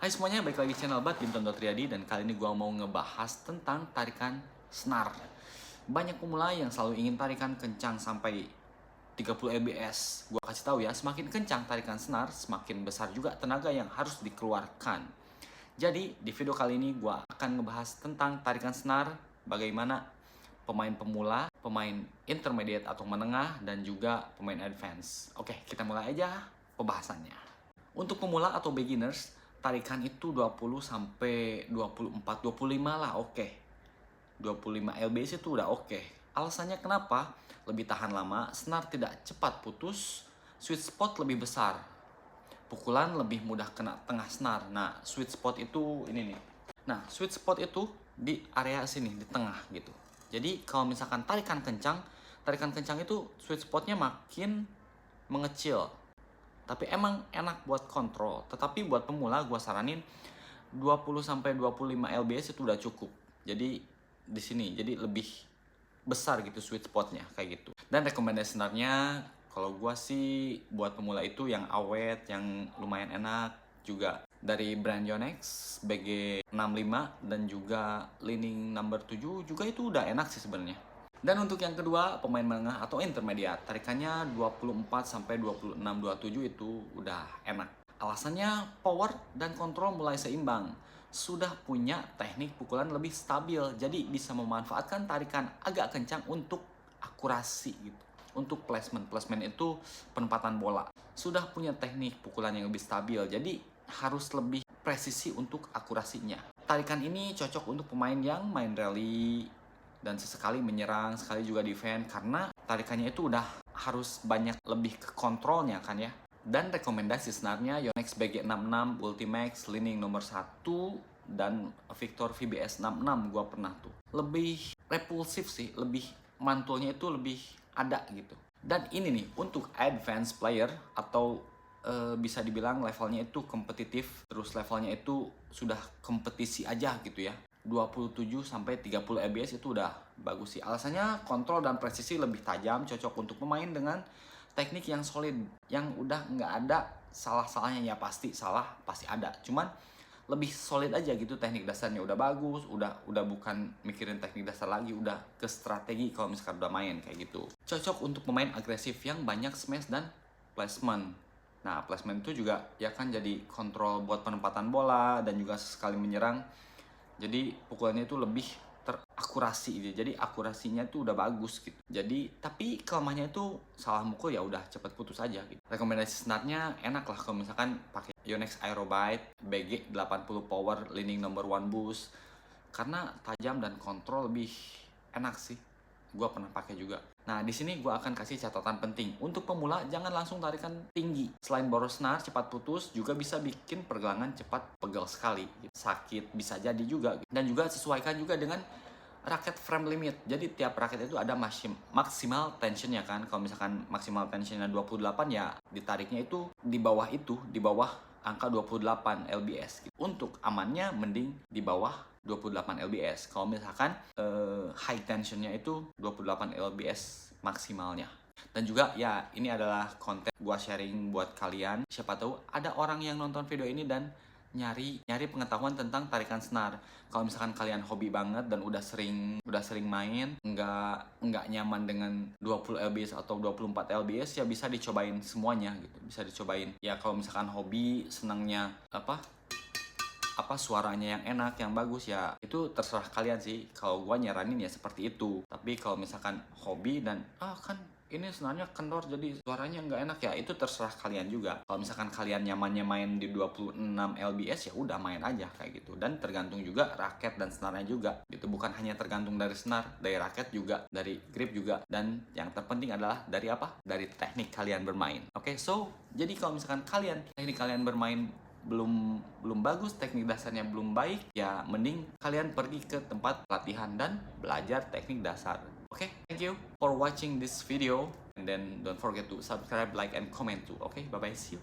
Hai semuanya, balik lagi channel Badminton Triadi dan kali ini gue mau ngebahas tentang tarikan senar. Banyak pemula yang selalu ingin tarikan kencang sampai 30 lbs. Gue kasih tahu ya, semakin kencang tarikan senar, semakin besar juga tenaga yang harus dikeluarkan. Jadi di video kali ini gue akan ngebahas tentang tarikan senar, bagaimana pemain pemula, pemain intermediate atau menengah, dan juga pemain advance. Oke, kita mulai aja pembahasannya. Untuk pemula atau beginners, tarikan itu 20 sampai 24, 25 lah, oke. 25 lbs itu udah oke. Alasannya kenapa? Lebih tahan lama, senar tidak cepat putus, sweet spot lebih besar. Pukulan lebih mudah kena tengah senar. Nah, sweet spot itu ini nih. Nah, sweet spot itu di area sini, di tengah gitu. Jadi, kalau misalkan tarikan kencang itu sweet spotnya makin mengecil. Tapi emang enak buat kontrol. Tetapi buat pemula gue saranin 20 sampai 25 lbs itu udah cukup. Jadi di sini jadi lebih besar gitu sweet spotnya kayak gitu. Dan rekomendasi senarnya kalau gue sih buat pemula itu yang awet, yang lumayan enak juga dari brand Yonex BG65 dan juga Leaning number 7 juga itu udah enak sih sebenarnya. Dan untuk yang kedua, pemain menengah atau intermediate, tarikannya 24 sampai 26 27 itu udah enak. Alasannya power dan kontrol mulai seimbang. Sudah punya teknik pukulan lebih stabil, jadi bisa memanfaatkan tarikan agak kencang untuk akurasi gitu. Untuk placement itu penempatan bola. Sudah punya teknik pukulan yang lebih stabil, jadi harus lebih presisi untuk akurasinya. Tarikan ini cocok untuk pemain yang main rally dan sesekali menyerang, sekali juga defense, karena tarikannya itu udah harus banyak lebih ke kontrolnya kan ya. Dan rekomendasi senarnya Yonex BG66, Ultimax, Leaning nomor 1, dan Victor VBS 66 gua pernah tuh. Lebih repulsif sih, lebih mantulnya itu lebih ada gitu. Dan ini nih untuk advanced player atau bisa dibilang levelnya itu kompetitif, terus levelnya itu sudah kompetisi aja gitu ya. 27 sampai 30 lbs itu udah bagus sih. Alasannya kontrol dan presisi lebih tajam, cocok untuk pemain dengan teknik yang solid, yang udah nggak ada salah-salahnya. Ya pasti salah, pasti ada. Cuman lebih solid aja gitu, teknik dasarnya udah bagus, udah bukan mikirin teknik dasar lagi, udah ke strategi kalau misalkan udah main kayak gitu. Cocok untuk pemain agresif yang banyak smash dan placement. Nah, placement itu juga ya kan jadi kontrol buat penempatan bola dan juga sekali menyerang. Jadi pukulannya itu lebih terakurasi gitu. Jadi akurasinya itu udah bagus gitu. Jadi tapi kelemahannya itu salah mukul ya udah cepet putus aja gitu. Rekomendasi senarnya enak lah kalau misalkan pakai Yonex Aerobite BG 80 power Leaning number 1 boost. Karena tajam dan kontrol lebih enak sih. Gua pernah pakai juga. Nah, di sini gue akan kasih catatan penting. Untuk pemula, jangan langsung tarikan tinggi. Selain boros senar, cepat putus, juga bisa bikin pergelangan cepat pegal sekali. Sakit, bisa jadi juga. Dan juga sesuaikan juga dengan raket frame limit. Jadi tiap raket itu ada maksimal tensionnya kan. Kalau misalkan maksimal tensionnya 28 ya ditariknya itu, di bawah angka 28 lbs. Untuk amannya mending di bawah 28 lbs. Kalau misalkan high tensionnya itu 28 lbs maksimalnya. Dan juga ya ini adalah konten gua sharing buat kalian. Siapa tahu ada orang yang nonton video ini dan nyari pengetahuan tentang tarikan senar. Kalau misalkan kalian hobi banget dan udah sering main, nggak nyaman dengan 20 lbs atau 24 lbs, ya bisa dicobain semuanya gitu. Bisa dicobain. Ya kalau misalkan hobi, senangnya suaranya yang enak, yang bagus, ya itu terserah kalian sih. Kalau gua nyaranin ya seperti itu. Tapi kalau misalkan hobi dan kan ini senarnya kendor jadi suaranya nggak enak, ya itu terserah kalian juga. Kalau misalkan kalian nyamannya main di 26 lbs ya udah main aja kayak gitu. Dan tergantung juga raket dan senarnya juga gitu. Bukan hanya tergantung dari senar, dari raket juga, dari grip juga, dan yang terpenting adalah dari apa? Dari teknik kalian bermain. Oke, so jadi kalau misalkan teknik kalian bermain belum bagus, teknik dasarnya belum baik, ya mending kalian pergi ke tempat pelatihan dan belajar teknik dasar. Okay, thank you for watching this video, and then don't forget to subscribe, like, and comment too. Okay, bye bye, see you.